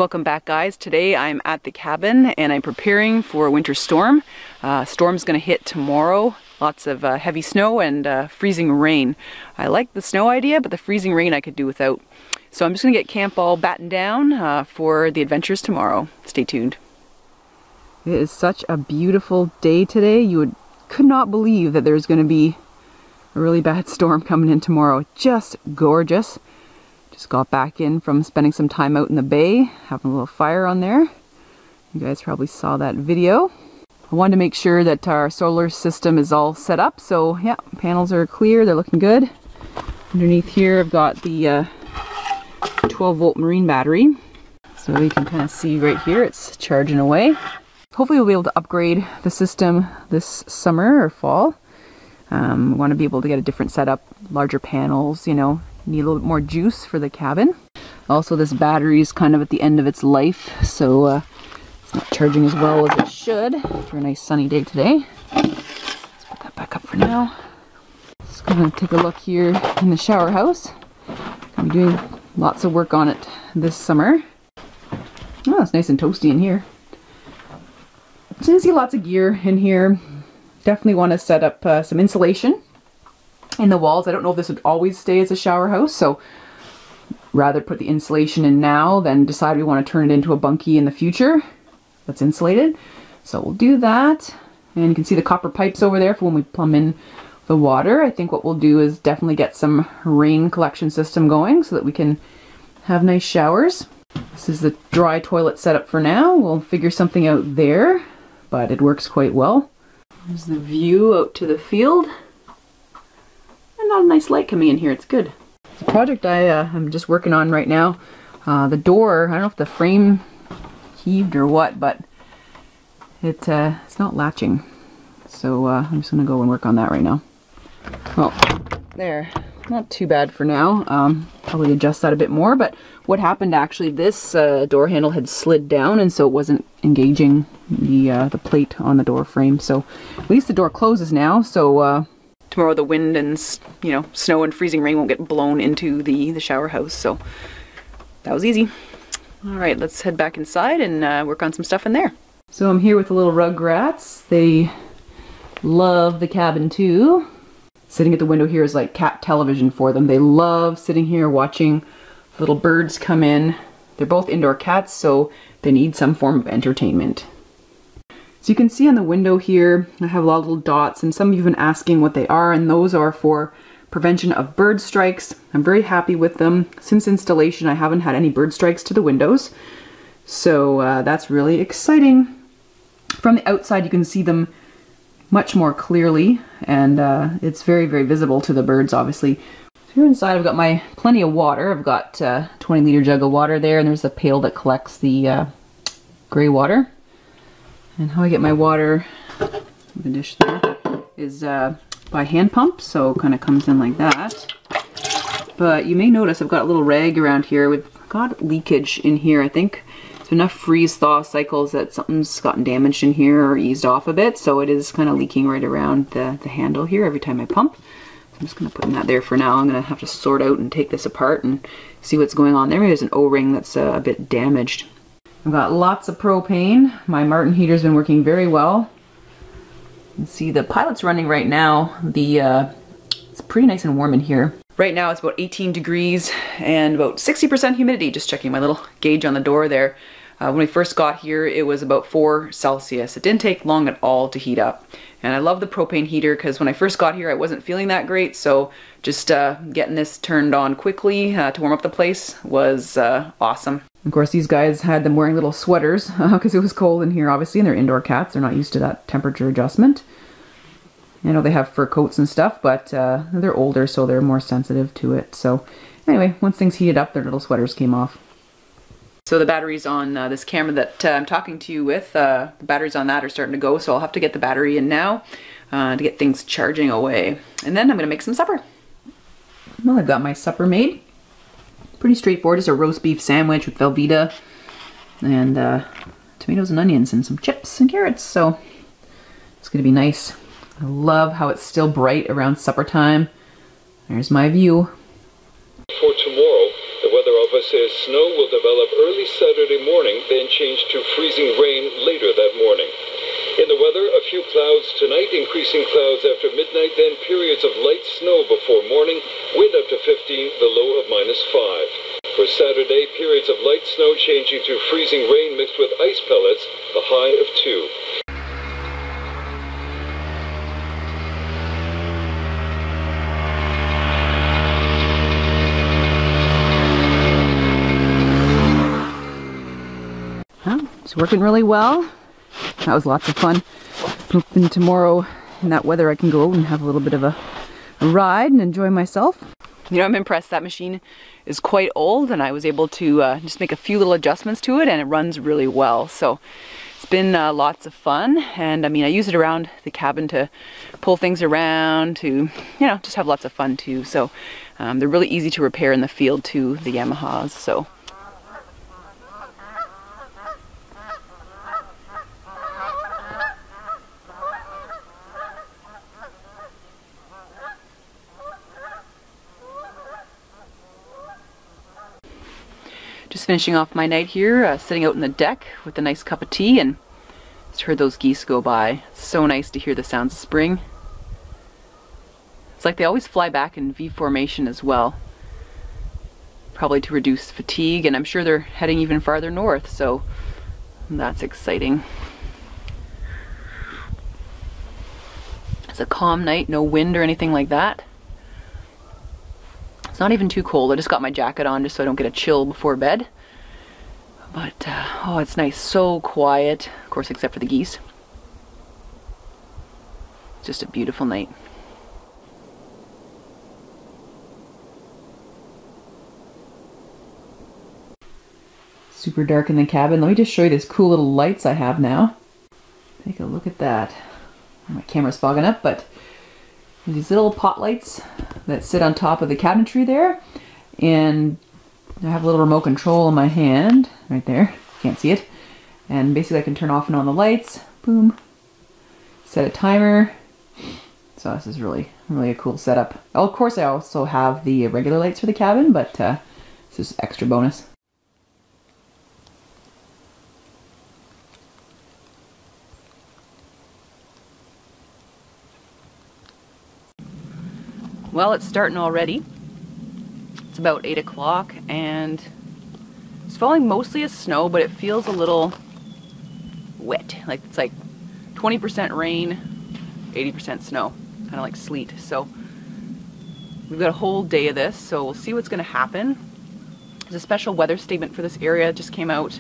Welcome back, guys. Today I'm at the cabin and I'm preparing for a winter storm. Storm's gonna hit tomorrow. Lots of heavy snow and freezing rain. I like the snow idea, but the freezing rain I could do without. So I'm just gonna get camp all battened down for the adventures tomorrow. Stay tuned. It is such a beautiful day today. You could not believe that there's gonna be a really bad storm coming in tomorrow. Just gorgeous. Just got back in from spending some time out in the bay, having a little fire on there. You guys probably saw that video. I wanted to make sure that our solar system is all set up, so yeah, panels are clear, they're looking good. Underneath here I've got the 12-volt marine battery. So you can kind of see right here, it's charging away. Hopefully we'll be able to upgrade the system this summer or fall. We want to be able to get a different setup, larger panels, you know, need a little bit more juice for the cabin. Also, this battery is kind of at the end of its life, so it's not charging as well as it should for a nice sunny day today. Let's put that back up for now. Just gonna take a look here in the shower house. Gonna be doing lots of work on it this summer. Oh, it's nice and toasty in here. So you see lots of gear in here. Definitely want to set up some insulation in the walls. I don't know if this would always stay as a shower house, so rather put the insulation in now than decide we want to turn it into a bunkie in the future that's insulated. So we'll do that. And you can see the copper pipes over there for when we plumb in the water. I think what we'll do is definitely get some rain collection system going so that we can have nice showers. This is the dry toilet setup for now. We'll figure something out there, but it works quite well. There's the view out to the field. And not a nice light coming in here, it's good. It's a project I'm just working on right now. The door, I don't know if the frame heaved or what, but it's not latching. So I'm just gonna go and work on that right now. Well, there, not too bad for now. Probably adjust that a bit more, but what happened actually, this door handle had slid down and so it wasn't engaging the plate on the door frame. So at least the door closes now, so tomorrow the wind and snow and freezing rain won't get blown into the shower house, so that was easy. All right, let's head back inside and work on some stuff in there. So I'm here with the little rugrats. They love the cabin too. Sitting at the window here is like cat television for them. They love sitting here watching little birds come in. They're both indoor cats, so they need some form of entertainment. So you can see on the window here, I have a lot of little dots, and some of you have been asking what they are, and those are for prevention of bird strikes. I'm very happy with them. Since installation, I haven't had any bird strikes to the windows, so that's really exciting. From the outside, you can see them much more clearly, and it's very, very visible to the birds, obviously. So here inside, I've got plenty of water. I've got a 20-liter jug of water there, and there's a pail that collects the gray water. And how I get my water, the dish there, is by hand pump, so it kind of comes in like that. But you may notice I've got a little rag around here. We've got leakage in here, I think. There's enough freeze-thaw cycles that something's gotten damaged in here or eased off a bit, so it is kind of leaking right around the handle here every time I pump. So I'm just going to put that there for now. I'm going to have to sort out and take this apart and see what's going on there. Maybe there's an O-ring that's a bit damaged. I've got lots of propane. My Martin heater's been working very well. You can see the pilot's running right now. It's pretty nice and warm in here. Right now it's about 18 degrees and about 60% humidity. Just checking my little gauge on the door there. When we first got here, it was about 4 Celsius. It didn't take long at all to heat up. And I love the propane heater because when I first got here, I wasn't feeling that great. So just getting this turned on quickly to warm up the place was awesome. Of course, these guys had them wearing little sweaters because it was cold in here, obviously, and they're indoor cats. They're not used to that temperature adjustment. I know they have fur coats and stuff, but they're older, so they're more sensitive to it. So anyway, once things heated up, their little sweaters came off. So the batteries on this camera that I'm talking to you with, the batteries on that are starting to go, so I'll have to get the battery in now to get things charging away. And then I'm going to make some supper. Well, I've got my supper made. Pretty straightforward, just a roast beef sandwich with Velveeta and tomatoes and onions and some chips and carrots, so it's going to be nice. I love how it's still bright around supper time. There's my view. For tomorrow, the weather Yamaha says snow will develop early Saturday morning, then change to freezing rain later that morning. In the weather, a few clouds tonight, increasing clouds after midnight, then periods of light snow before morning, wind up to 15, the low of -5. For Saturday, periods of light snow changing to freezing rain mixed with ice pellets, the high of 2. Well, it's working really well. That was lots of fun. Hoping tomorrow in that weather I can go out and have a little bit of a ride and enjoy myself. You know, I'm impressed. That machine is quite old and I was able to just make a few little adjustments to it and it runs really well. So it's been lots of fun, and I mean I use it around the cabin to pull things around, to, you know, just have lots of fun too. So they're really easy to repair in the field too, the Yamahas. So just finishing off my night here, sitting out on the deck with a nice cup of tea, and just heard those geese go by. It's so nice to hear the sounds of spring. It's like they always fly back in V formation as well, probably to reduce fatigue, and I'm sure they're heading even farther north, so that's exciting. It's a calm night, no wind or anything like that. It's not even too cold. I just got my jacket on just so I don't get a chill before bed. But, oh, it's nice. So quiet. Of course, except for the geese. It's just a beautiful night. Super dark in the cabin. Let me just show you these cool little lights I have now. Take a look at that. My camera's fogging up, but these little pot lights that sit on top of the cabinetry there, and I have a little remote control in my hand right there. Can't see it, and basically I can turn off and on the lights. Boom. Set a timer. So this is really a cool setup. Oh, of course I also have the regular lights for the cabin, but this is extra bonus. Well, it's starting already. It's about 8 o'clock and it's falling mostly as snow, but it feels a little wet. Like it's like 20% rain, 80% snow, kind of like sleet. So we've got a whole day of this, so we'll see what's going to happen. There's a special weather statement for this area. It just came out.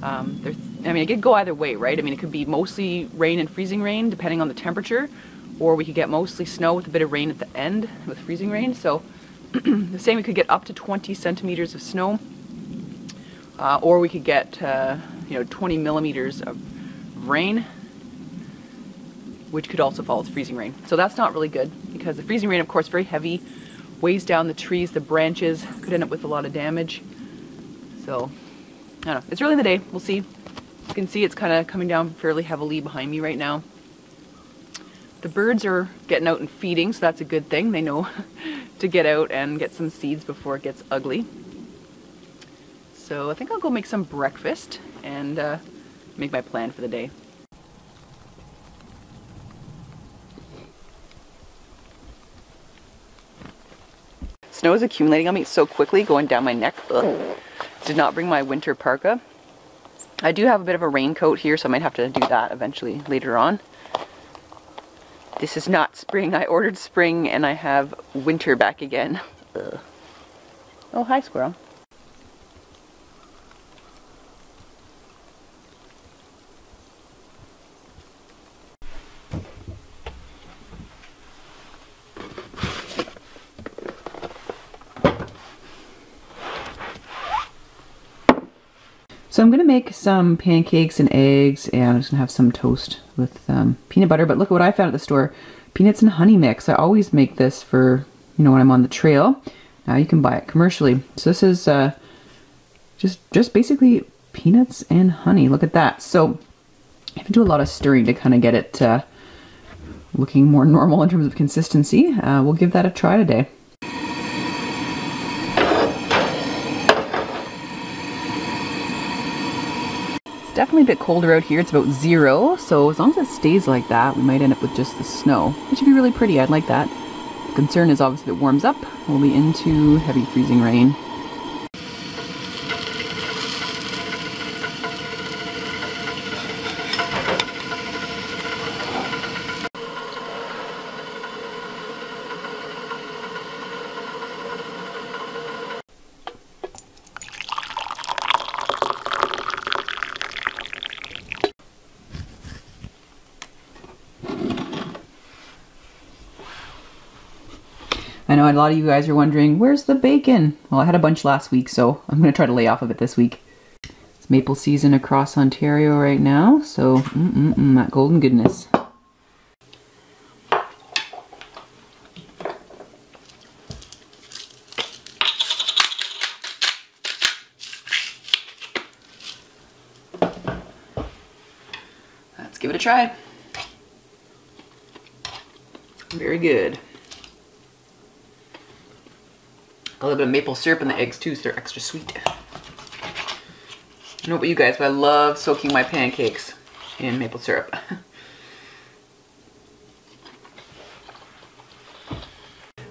I mean, it could go either way, right? I mean, it could be mostly rain and freezing rain, depending on the temperature. Or we could get mostly snow with a bit of rain at the end with freezing rain. So the same, we could get up to 20 centimeters of snow, or we could get 20 millimeters of rain, which could also fall as freezing rain. So that's not really good, because the freezing rain, of course, very heavy, weighs down the trees, the branches, could end up with a lot of damage. So I don't know, it's early in the day. We'll see. You can see it's kind of coming down fairly heavily behind me right now. The birds are getting out and feeding, so that's a good thing. They know to get out and get some seeds before it gets ugly. So I think I'll go make some breakfast and make my plan for the day. Snow is accumulating on me so quickly, going down my neck. Ugh. Did not bring my winter parka. I do have a bit of a raincoat here, so I might have to do that eventually later on. This is not spring. I ordered spring and I have winter back again. Ugh. Oh, hi, squirrel. So I'm going to make some pancakes and eggs, and I'm just going to have some toast with peanut butter. But look at what I found at the store. Peanuts and honey mix. I always make this for, when I'm on the trail. Now you can buy it commercially. So this is just basically peanuts and honey. Look at that. So I have to do a lot of stirring to kind of get it looking more normal in terms of consistency. We'll give that a try today. definitely a bit colder out here. It's about 0, so as long as it stays like that, we might end up with just the snow, which would be really pretty. I'd like that. The concern is obviously if it warms up, we'll be into heavy freezing rain. I know a lot of you guys are wondering, where's the bacon? Well, I had a bunch last week, so I'm going to try to lay off of it this week. It's maple season across Ontario right now, so that golden goodness. Let's give it a try. Very good. A little bit of maple syrup in the eggs too, so they're extra sweet. I don't know about you guys, but I love soaking my pancakes in maple syrup.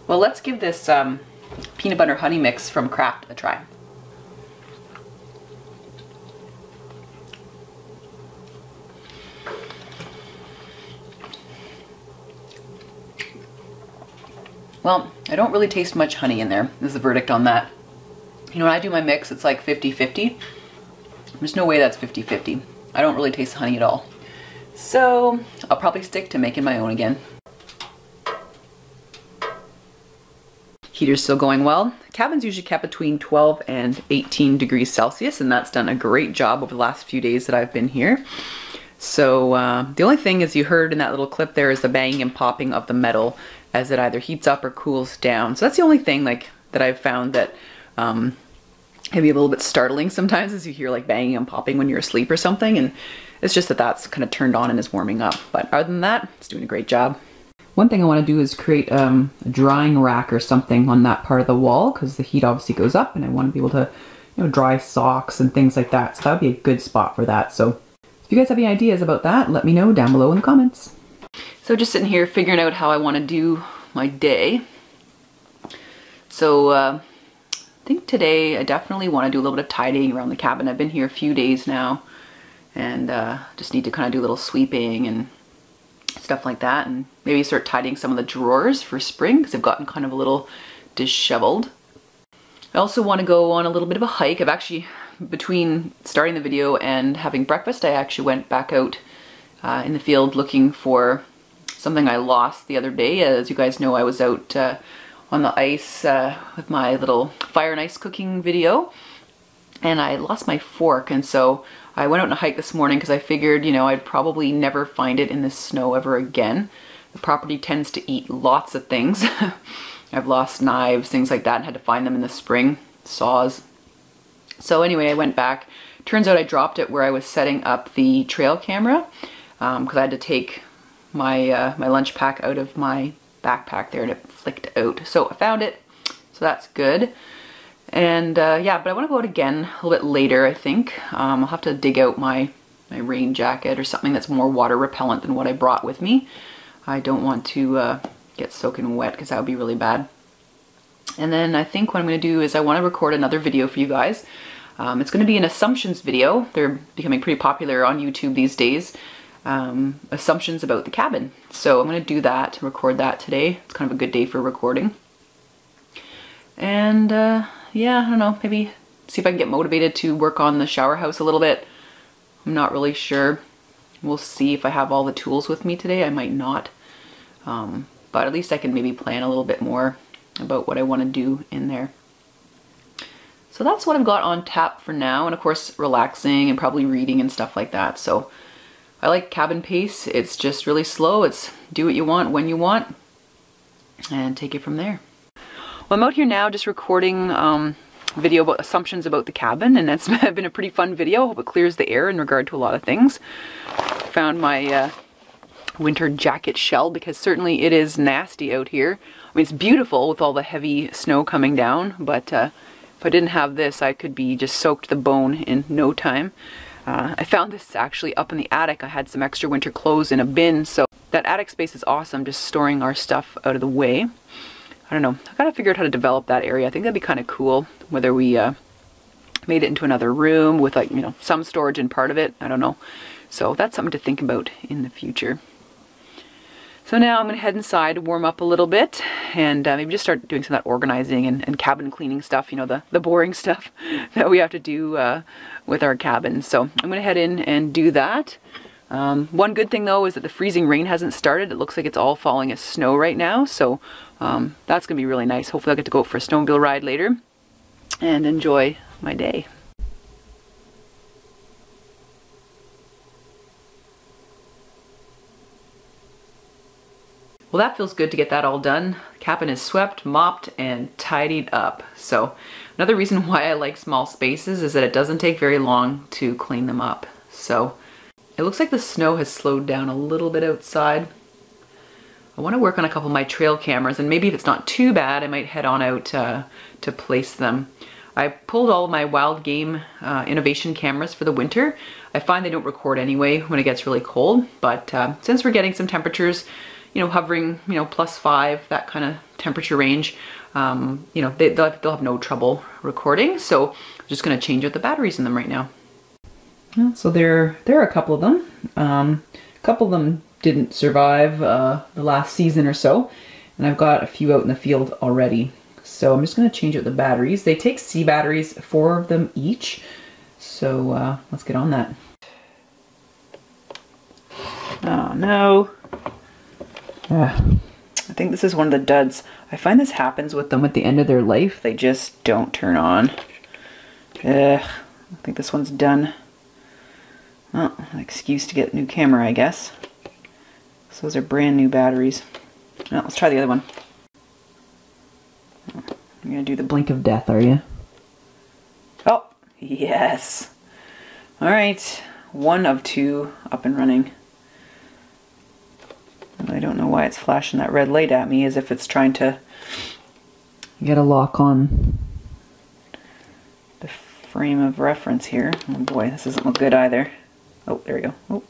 Well, let's give this peanut butter honey mix from Kraft a try. Well, I don't really taste much honey in there, is the verdict on that. You know, when I do my mix, it's like 50-50. There's no way that's 50-50. I don't really taste the honey at all. So, I'll probably stick to making my own again. Heater's still going well. The cabin's usually kept between 12 and 18 degrees Celsius, and that's done a great job over the last few days that I've been here. So, the only thing, as you heard in that little clip there, is the banging and popping of the metal as it either heats up or cools down. So that's the only thing like that I've found that can be a little bit startling sometimes, as you hear like banging and popping when you're asleep or something, and it's just that that's kind of turned on and is warming up. But other than that, it's doing a great job. One thing I want to do is create a drying rack or something on that part of the wall, because the heat obviously goes up and I want to be able to, you know, dry socks and things like that. So that would be a good spot for that. So if you guys have any ideas about that, let me know down below in the comments. So just sitting here figuring out how I want to do my day. So I think today I definitely want to do a little bit of tidying around the cabin. I've been here a few days now and just need to kind of do a little sweeping and stuff like that, and maybe start tidying some of the drawers for spring because they've gotten kind of a little disheveled. I also want to go on a little bit of a hike. I've actually, between starting the video and having breakfast, I actually went back out in the field looking for something I lost the other day. As you guys know, I was out on the ice with my little fire and ice cooking video, and I lost my fork, and so I went out on a hike this morning because I figured, you know, I'd probably never find it in the snow ever again. The property tends to eat lots of things. I've lost knives, things like that, and had to find them in the spring, saws. So anyway, I went back. Turns out I dropped it where I was setting up the trail camera because I had to take my my lunch pack out of my backpack there and it flicked out. So I found it, so that's good. And yeah, but I want to go out again a little bit later, I think. I'll have to dig out my rain jacket or something that's more water repellent than what I brought with me. I don't want to get soaking wet because that would be really bad. And then I think what I'm going to do is I want to record another video for you guys. It's going to be an assumptions video. They're becoming pretty popular on YouTube these days. Assumptions about the cabin. So I'm going to do that, record that today. It's kind of a good day for recording. And yeah, I don't know, maybe see if I can get motivated to work on the shower house a little bit. I'm not really sure. We'll see if I have all the tools with me today. I might not. But at least I can maybe plan a little bit more about what I want to do in there. So that's what I've got on tap for now. And of course, relaxing and probably reading and stuff like that. So I like cabin pace. It's just really slow. It's do what you want when you want and take it from there. Well, I'm out here now just recording a video about assumptions about the cabin, and it's been a pretty fun video. Hope it clears the air in regard to a lot of things. Found my winter jacket shell because certainly it is nasty out here. I mean, it's beautiful with all the heavy snow coming down, but if I didn't have this, I could be just soaked to the bone in no time. I found this actually up in the attic. I had some extra winter clothes in a bin, so that attic space is awesome, just storing our stuff out of the way. I don't know, I gotta figure out how to develop that area. I think that'd be kind of cool, whether we made it into another room with, like, you know, some storage in part of it. I don't know. So that's something to think about in the future. So now I'm gonna head inside, warm up a little bit, and maybe just start doing some of that organizing and cabin cleaning stuff, you know, the boring stuff that we have to do with our cabin. So I'm gonna head in and do that. One good thing though is that the freezing rain hasn't started. It looks like it's all falling as snow right now, so that's gonna be really nice. Hopefully I'll get to go for a snowmobile ride later and enjoy my day. Well, that feels good to get that all done. The cabin is swept, mopped, and tidied up. So another reason why I like small spaces is that it doesn't take very long to clean them up. So it looks like the snow has slowed down a little bit outside. I want to work on a couple of my trail cameras, and maybe if it's not too bad, I might head on out to place them. I pulled all of my wild game innovation cameras for the winter. I find they don't record anyway when it gets really cold, but since we're getting some temperatures, you know, hovering, you know, +5, that kind of temperature range, you know, they'll have no trouble recording. So I'm just going to change out the batteries in them right now. So there are a couple of them. A couple of them didn't survive the last season or so, and I've got a few out in the field already. So I'm just going to change out the batteries. They take C batteries, 4 of them each. So let's get on that. Oh no. I think this is one of the duds. I find this happens with them at the end of their life. They just don't turn on. I think this one's done. Well, an excuse to get a new camera, I guess. So those are brand new batteries. Well, let's try the other one. You're gonna do the blink of death, are you? Oh, yes. All right, 1 of 2 up and running. I don't know why it's flashing that red light at me, as if it's trying to get a lock on the frame of reference here. Oh boy, this doesn't look good either. Oh, there we go. Oh.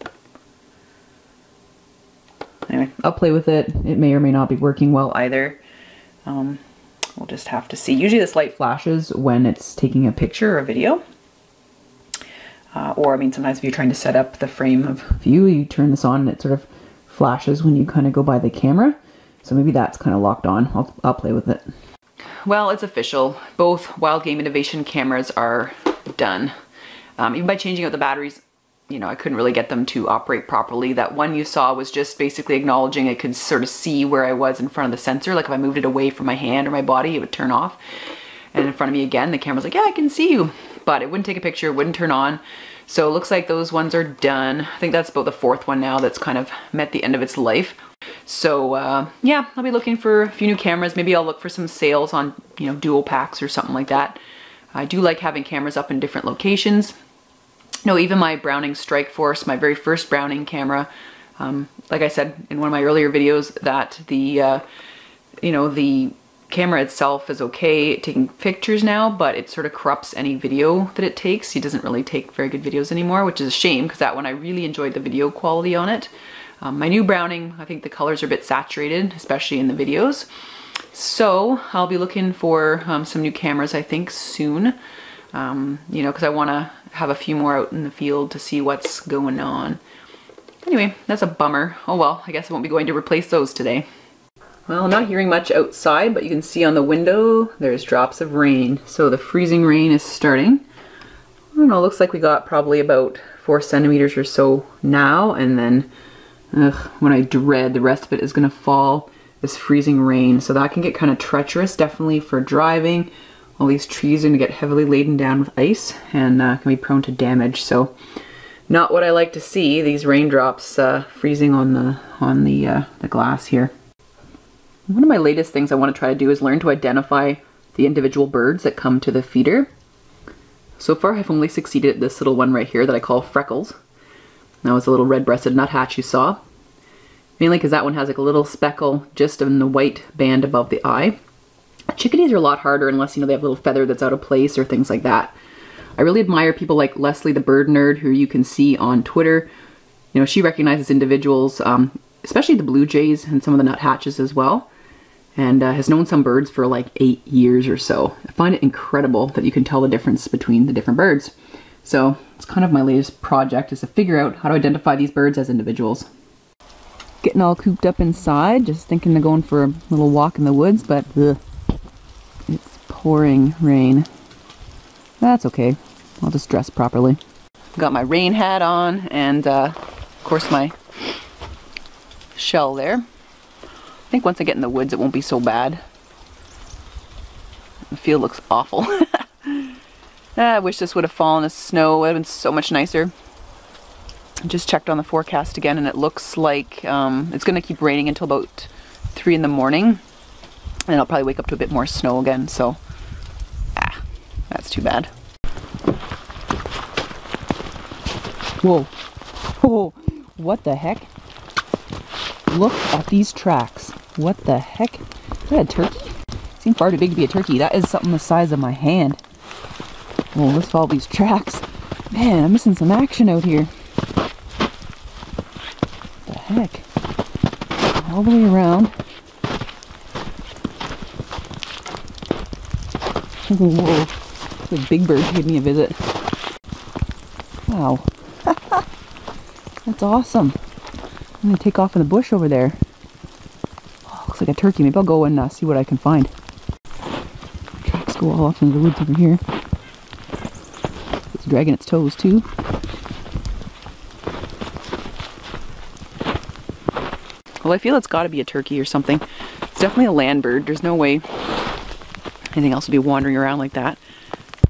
Anyway, I'll play with it. It may or may not be working well either. We'll just have to see. Usually this light flashes when it's taking a picture or a video. Or, I mean, sometimes if you're trying to set up the frame of view, you turn this on and it sort of flashes when you kind of go by the camera. So maybe that's kind of locked on. I'll play with it. Well, it's official. Both Wild Game Innovation cameras are done. Even by changing out the batteries, you know, I couldn't really get them to operate properly. That one you saw was just basically acknowledging it could sort of see where I was in front of the sensor. Like if I moved it away from my hand or my body, it would turn off. And in front of me again, the camera's like, yeah, I can see you. But it wouldn't take a picture, it wouldn't turn on. So it looks like those ones are done. I think that's about the 4th one now that's kind of met the end of its life. So yeah, I'll be looking for a few new cameras. Maybe I'll look for some sales on, you know, dual packs or something like that. I do like having cameras up in different locations. No, even my Browning Strike Force, my very first Browning camera, like I said in one of my earlier videos, that the, you know, the camera itself is okay at taking pictures now, but it sort of corrupts any video that it takes. It doesn't really take very good videos anymore, which is a shame because that one I really enjoyed the video quality on it. My new Browning, I think the colors are a bit saturated, especially in the videos. So I'll be looking for some new cameras, I think, soon. You know, because I want to have a few more out in the field to see what's going on. Anyway, that's a bummer. Oh well, I guess I won't be going to replace those today. Well, I'm not hearing much outside, but you can see on the window there's drops of rain. So the freezing rain is starting. I don't know, looks like we got probably about 4 centimeters or so now, and then when I dread the rest of it is going to fall, this freezing rain. So that can get kind of treacherous, definitely for driving. All these trees are going to get heavily laden down with ice and can be prone to damage. So not what I like to see, these raindrops freezing on the glass here. One of my latest things I want to try to do is learn to identify the individual birds that come to the feeder. So far I've only succeeded at this little one right here that I call Freckles. That was a little red-breasted nuthatch you saw. Mainly because that one has like a little speckle just in the white band above the eye. Chickadees are a lot harder unless, you know, they have a little feather that's out of place or things like that. I really admire people like Leslie the Bird Nerd, who you can see on Twitter. You know, she recognizes individuals, especially the blue jays and some of the nuthatches as well, and has known some birds for like 8 years or so. I find it incredible that you can tell the difference between the different birds. So it's kind of my latest project, is to figure out how to identify these birds as individuals. Getting all cooped up inside, just thinking of going for a little walk in the woods, but ugh, it's pouring rain. That's okay, I'll just dress properly. Got my rain hat on and of course my shell there. I think once I get in the woods it won't be so bad. The field looks awful. I wish this would have fallen as snow, it would have been so much nicer. I just checked on the forecast again and it looks like it's going to keep raining until about 3 in the morning. And I'll probably wake up to a bit more snow again, so that's too bad. Whoa. Oh, what the heck? Look at these tracks. What the heck? Is that a turkey? Seems far too big to be a turkey. That is something the size of my hand. Oh, let's follow these tracks. Man, I'm missing some action out here. What the heck? All the way around. Whoa. The big bird paid me a visit. Wow. That's awesome. I'm gonna take off in the bush over there. Oh, looks like a turkey. Maybe I'll go and see what I can find. Tracks go all off into the woods over here. It's dragging its toes too. Well, I feel it's got to be a turkey or something. It's definitely a land bird. There's no way anything else would be wandering around like that.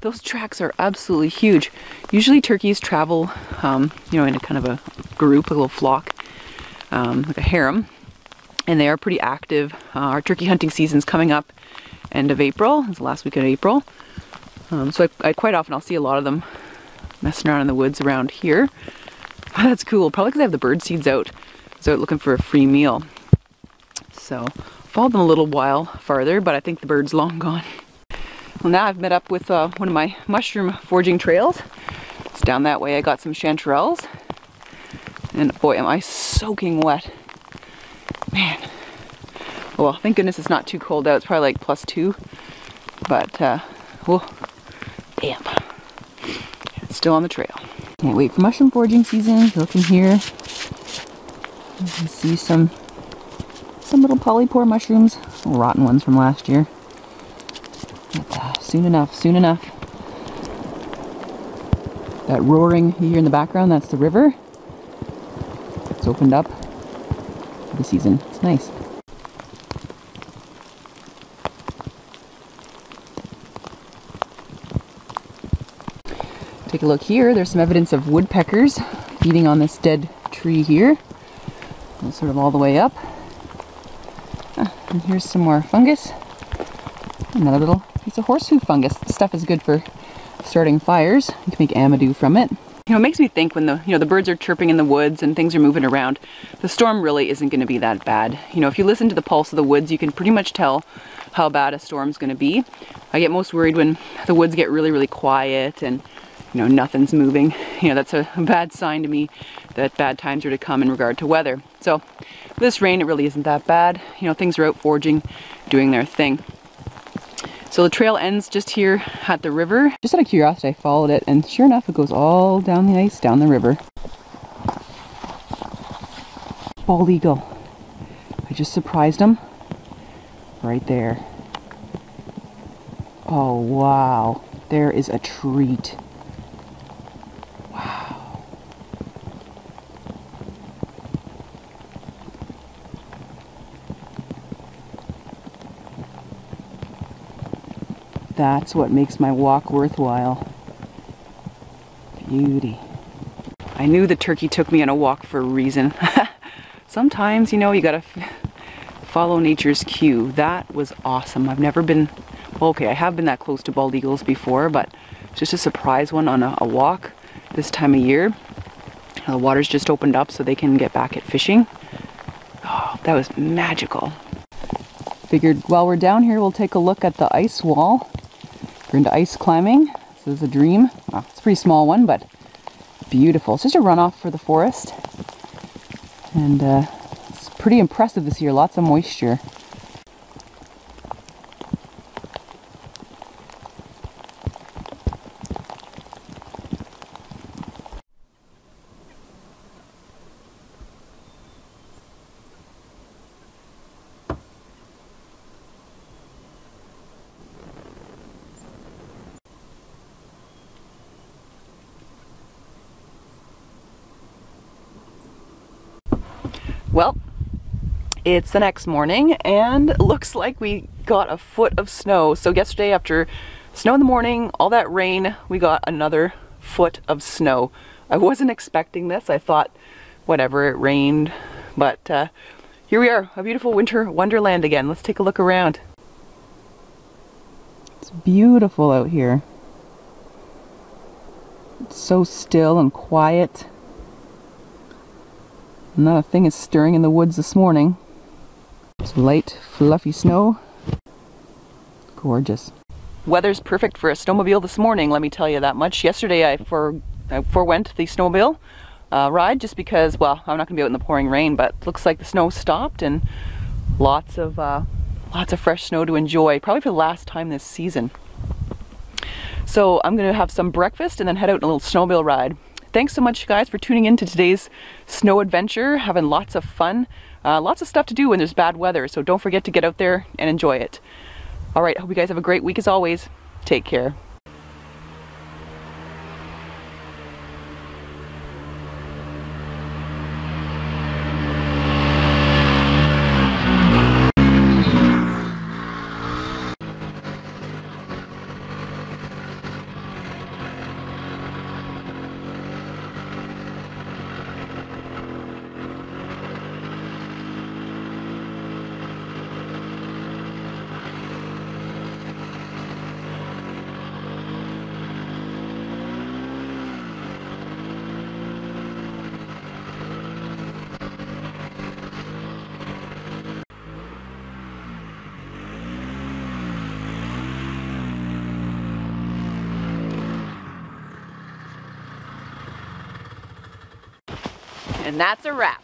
Those tracks are absolutely huge. Usually turkeys travel, you know, in a kind of a group, a little flock, like a harem, and they are pretty active. Our turkey hunting season's coming up end of April. It's the last week of April. So I quite often I'll see a lot of them messing around in the woods around here. That's cool, probably because I have the bird seeds out. I was out looking for a free meal. So followed them a little while farther, but I think the bird's long gone. Well, now I've met up with one of my mushroom foraging trails. It's down that way. I got some chanterelles. And boy, am I soaking wet. Man. Well, thank goodness it's not too cold out. It's probably like +2. But, oh, damn. It's still on the trail. Can't wait for mushroom foraging season. Look in here. You can see some little polypore mushrooms. Rotten ones from last year. But, soon enough, soon enough. That roaring you hear in the background, that's the river. It's opened up for the season. It's nice. Take a look here. There's some evidence of woodpeckers feeding on this dead tree here. It's sort of all the way up. And here's some more fungus. Another little piece of horseshoe fungus. This stuff is good for starting fires. You can make amadou from it. You know, it makes me think when the birds are chirping in the woods and things are moving around, the storm really isn't going to be that bad. You know, if you listen to the pulse of the woods, you can pretty much tell how bad a storm's going to be. I get most worried when the woods get really, really quiet and, you know, nothing's moving. You know, that's a bad sign to me that bad times are to come in regard to weather. So this rain, it really isn't that bad. You know, things are out foraging, doing their thing. So the trail ends just here at the river. Just out of curiosity, I followed it, and sure enough, it goes all down the ice, down the river. Bald eagle. I just surprised him. Right there. Oh, wow. There is a treat. Wow. That's what makes my walk worthwhile. Beauty. I knew the turkey took me on a walk for a reason. Sometimes, you know, you gotta follow nature's cue. That was awesome. I've never been, well, okay, I have been that close to bald eagles before, but just a surprise one on a walk this time of year. The water's just opened up so they can get back at fishing. Oh, that was magical. Figured while we're down here, we'll take a look at the ice wall. We're into ice climbing. This is a dream. Oh, it's a pretty small one, but beautiful. It's just a runoff for the forest. And it's pretty impressive this year. Lots of moisture. Well, it's the next morning and looks like we got a foot of snow. So yesterday, after snow in the morning, all that rain, we got another foot of snow. I wasn't expecting this. I thought, whatever, it rained. But here we are, a beautiful winter wonderland again. Let's take a look around. It's beautiful out here. It's so still and quiet. Not a thing is stirring in the woods this morning. It's light, fluffy snow. Gorgeous. Weather's perfect for a snowmobile this morning, let me tell you that much. Yesterday I forewent the snowmobile ride just because, well, I'm not going to be out in the pouring rain, but looks like the snow stopped and lots of fresh snow to enjoy, probably for the last time this season. So I'm going to have some breakfast and then head out on a little snowmobile ride. Thanks so much, guys, for tuning in to today's snow adventure, having lots of fun. Lots of stuff to do when there's bad weather, so don't forget to get out there and enjoy it. All right, hope you guys have a great week as always. Take care. And that's a wrap.